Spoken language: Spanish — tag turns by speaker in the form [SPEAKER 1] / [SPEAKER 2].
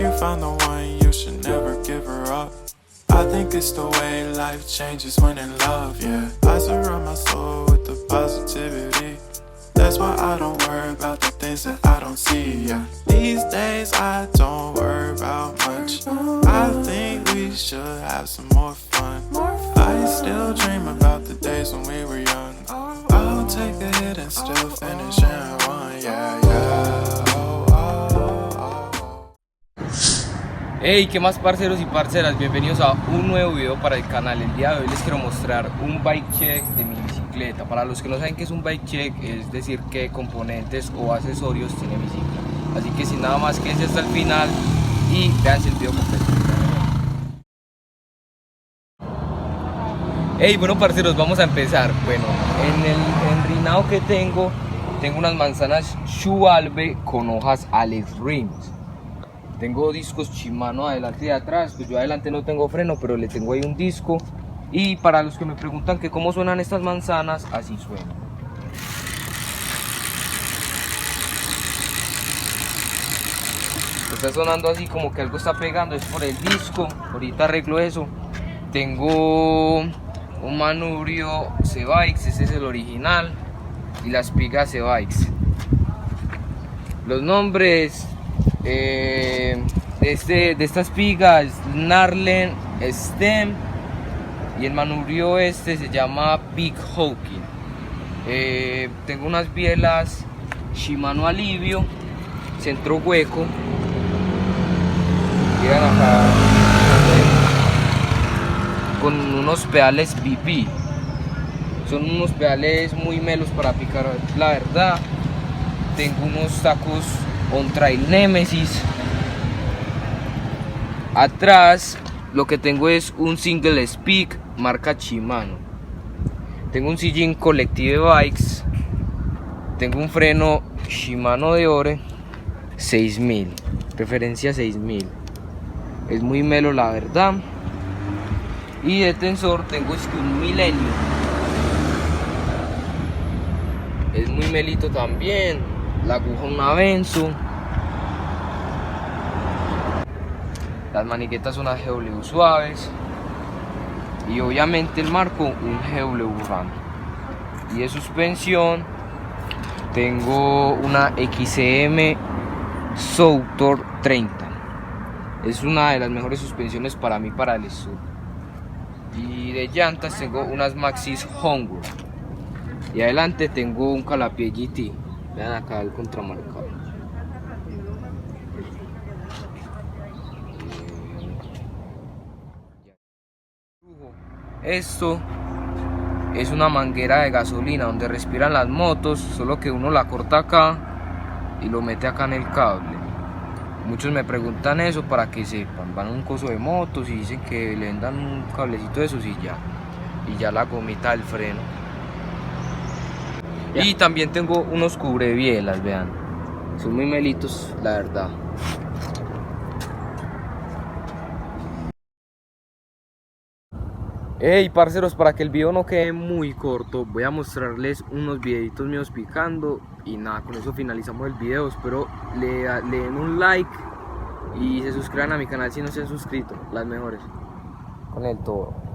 [SPEAKER 1] you found the one, you should never give her up. I think it's the way life changes when in love, yeah. I surround my soul with the positivity. That's why I don't worry about the things that I don't see, yeah. These days I don't worry about much. I think we should have some more fun. I still dream about the days when we were young. I'll take a hit and still finish in one, yeah, yeah. Oh, oh, oh, oh.
[SPEAKER 2] Hey, ¿qué más, parceros y parceras? Bienvenidos a un nuevo video para el canal. El día de hoy les quiero mostrar un bike check de mi bicicleta. Para los que no saben qué es un bike check, es decir, qué componentes o accesorios tiene mi bicicleta. Así que sin nada más, quédense hasta el final y vean el video completo. Hey, bueno, parceros, vamos a empezar. Bueno, en el enrinado que tengo unas manzanas Schwalbe con hojas Alex Rims. Tengo discos Shimano adelante y atrás. Pues yo adelante no tengo freno, pero le tengo ahí un disco. Y para los que me preguntan que cómo suenan estas manzanas, así suenan. Está sonando así como que algo está pegando, es por el disco. Ahorita arreglo eso. Tengo un manubrio C-Bikes, ese es el original. Y las pigas C-Bikes. Los nombres de estas pigas, Narlen Stem, y el manubrio este se llama Big Hawking. Tengo unas bielas Shimano Alivio, centro hueco, llegan acá con unos pedales BP. Son unos pedales muy melos para picar, la verdad. Tengo unos tacos On Trail Nemesis. Atrás lo que tengo es un single speak marca Shimano. Tengo un sillín Collective Bikes. Tengo un freno Shimano de Ore 6000, referencia 6000. Es muy melo, la verdad. Y de tensor tengo un Millennium. Es muy melito también. La aguja una Benzo. Las maniquetas son unas GW suaves. Y obviamente el marco un GW Ram. Y de suspensión tengo una XCM Soutor 30. Es una de las mejores suspensiones para mí para el sur. Y de llantas tengo unas Maxxis Hongur. Y adelante tengo un Calapié GT. Vean acá el contramarcado. Esto es una manguera de gasolina donde respiran las motos, solo que uno la corta acá y lo mete acá en el cable. Muchos me preguntan eso para que sepan. Van a un coso de motos y dicen que le dan un cablecito de esos y ya la gomita del freno. Y también tengo unos cubrebielas, vean. Son muy melitos, la verdad. Hey, parceros, para que el video no quede muy corto, voy a mostrarles unos videitos míos picando. Y nada, con eso finalizamos el video. Espero le den un like y se suscriban a mi canal si no se han suscrito. Las mejores. Con el todo.